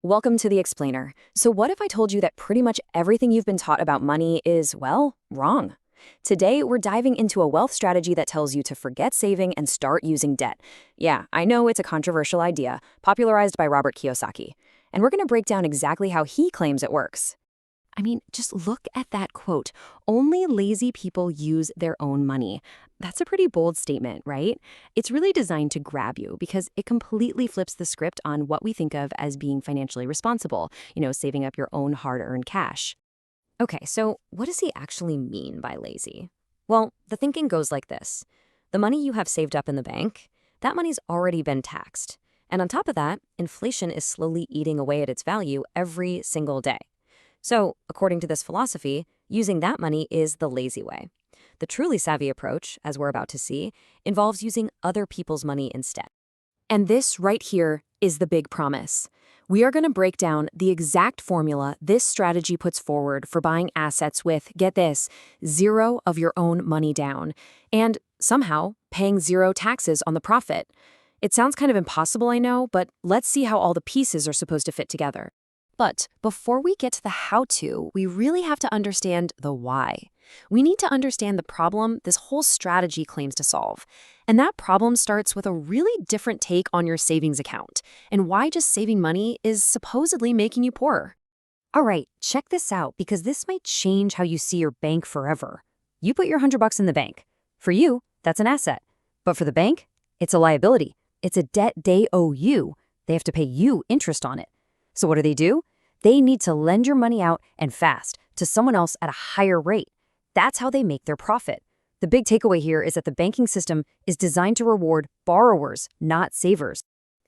Welcome to The Explainer. So, what if I told you that pretty much everything you've been taught about money is, well, wrong? Today, we're diving into a wealth strategy that tells you to forget saving and start using debt. Yeah, I know it's a controversial idea, popularized by Robert Kiyosaki. And we're going to break down exactly how he claims it works. I mean, just look at that quote. Only lazy people use their own money. That's a pretty bold statement, right? It's really designed to grab you because it completely flips the script on what we think of as being financially responsible, saving up your own hard-earned cash. Okay, so what does he actually mean by lazy? Well, the thinking goes like this. The money you have saved up in the bank, that money's already been taxed. And on top of that, inflation is slowly eating away at its value every single day. So, according to this philosophy, using that money is the lazy way. The truly savvy approach, as we're about to see, involves using other people's money instead. And this right here is the big promise. We are going to break down the exact formula this strategy puts forward for buying assets with, get this, zero of your own money down, and somehow paying zero taxes on the profit. It sounds kind of impossible, I know, but let's see how all the pieces are supposed to fit together. But before we get to the how-to, we really have to understand the why. We need to understand the problem this whole strategy claims to solve. And that problem starts with a really different take on your savings account and why just saving money is supposedly making you poorer. All right, check this out because this might change how you see your bank forever. You put your $100 in the bank. For you, that's an asset. But for the bank, it's a liability. It's a debt they owe you. They have to pay you interest on it. So what do? They need to lend your money out and fast to someone else at a higher rate. That's how they make their profit. The big takeaway here is that the banking system is designed to reward borrowers, not savers.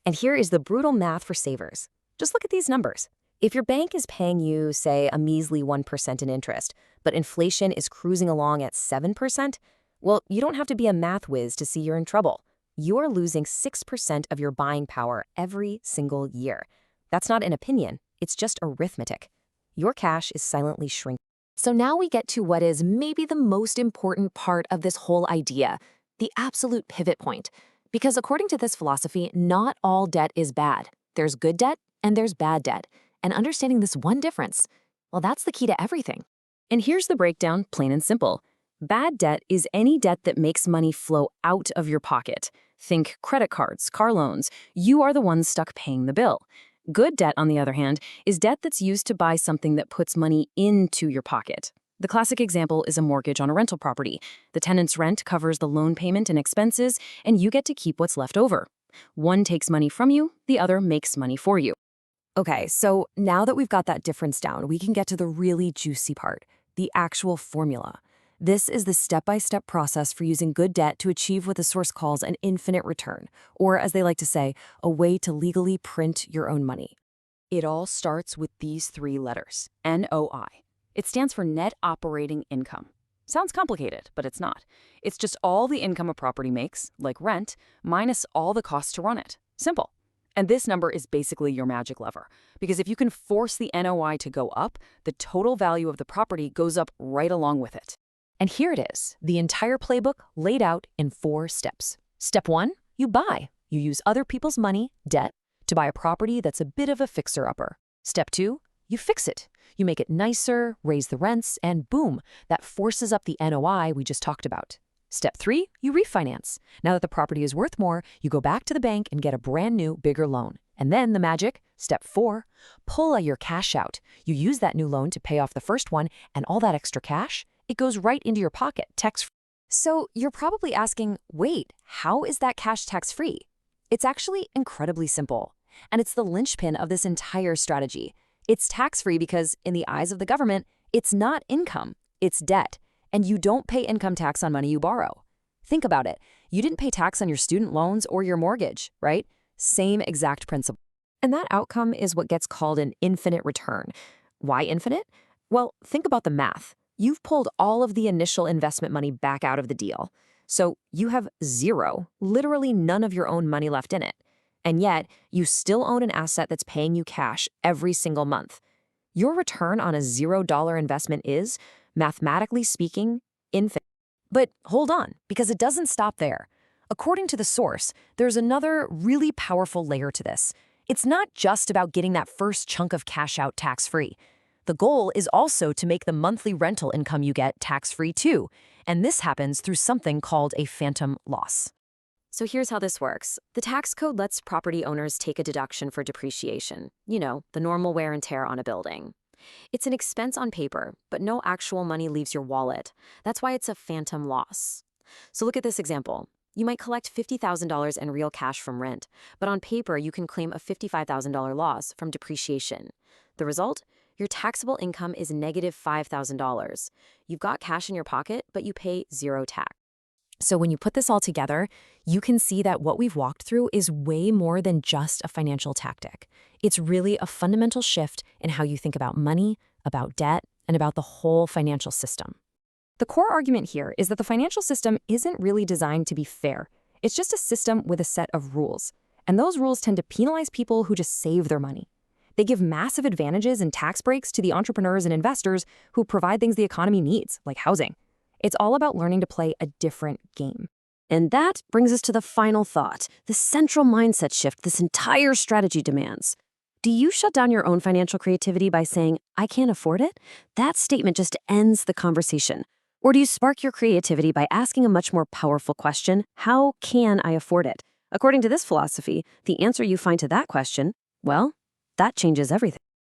And here is the brutal math for savers. Just look at these numbers. If your bank is paying you, say, a measly 1% in interest, but inflation is cruising along at 7%, well, you don't have to be a math whiz to see you're in trouble. You're losing 6% of your buying power every single year. That's not an opinion. It's just arithmetic. Your cash is silently shrinking. So now we get to what is maybe the most important part of this whole idea, the absolute pivot point. Because according to this philosophy, not all debt is bad. There's good debt and there's bad debt. And understanding this one difference, well, that's the key to everything. And here's the breakdown, plain and simple. Bad debt is any debt that makes money flow out of your pocket. Think credit cards, car loans. You are the one stuck paying the bill. Good debt, on the other hand, is debt that's used to buy something that puts money into your pocket. The classic example is a mortgage on a rental property. The tenant's rent covers the loan payment and expenses, and you get to keep what's left over. One takes money from you, the other makes money for you. Okay, so now that we've got that difference down, we can get to the really juicy part, the actual formula. This is the step-by-step process for using good debt to achieve what the source calls an infinite return, or as they like to say, a way to legally print your own money. It all starts with these three letters, NOI. It stands for net operating income. Sounds complicated, but it's not. It's just all the income a property makes, like rent, minus all the costs to run it. Simple. And this number is basically your magic lever, because if you can force the NOI to go up, the total value of the property goes up right along with it. And here it is, the entire playbook laid out in 4 steps. Step 1, you buy. You use other people's money, debt, to buy a property that's a bit of a fixer-upper. Step 2, you fix it. You make it nicer, raise the rents, and boom, that forces up the NOI we just talked about. Step 3, you refinance. Now that the property is worth more, you go back to the bank and get a brand new, bigger loan. And then the magic, step 4, pull your cash out. You use that new loan to pay off the first one, and all that extra cash, it goes right into your pocket, tax-free. So you're probably asking, wait, how is that cash tax-free? It's actually incredibly simple. And it's the linchpin of this entire strategy. It's tax-free because, in the eyes of the government, it's not income, it's debt. And you don't pay income tax on money you borrow. Think about it. You didn't pay tax on your student loans or your mortgage, right? Same exact principle. And that outcome is what gets called an infinite return. Why infinite? Well, think about the math. You've pulled all of the initial investment money back out of the deal. So you have zero, literally none of your own money left in it. And yet, you still own an asset that's paying you cash every single month. Your return on a $0 investment is, mathematically speaking, infinite. But hold on, because it doesn't stop there. According to the source, there's another really powerful layer to this. It's not just about getting that first chunk of cash out tax-free. The goal is also to make the monthly rental income you get tax-free too, and this happens through something called a phantom loss. So here's how this works. The tax code lets property owners take a deduction for depreciation. The normal wear and tear on a building. It's an expense on paper, but no actual money leaves your wallet. That's why it's a phantom loss. So look at this example. You might collect $50,000 in real cash from rent, but on paper you can claim a $55,000 loss from depreciation. The result? Your taxable income is negative $5,000. You've got cash in your pocket, but you pay zero tax. So when you put this all together, you can see that what we've walked through is way more than just a financial tactic. It's really a fundamental shift in how you think about money, about debt, and about the whole financial system. The core argument here is that the financial system isn't really designed to be fair. It's just a system with a set of rules. And those rules tend to penalize people who just save their money. They give massive advantages and tax breaks to the entrepreneurs and investors who provide things the economy needs, like housing. It's all about learning to play a different game. And that brings us to the final thought, the central mindset shift this entire strategy demands. Do you shut down your own financial creativity by saying, "I can't afford it"? That statement just ends the conversation. Or do you spark your creativity by asking a much more powerful question, how can I afford it? According to this philosophy, the answer you find to that question, well, that changes everything.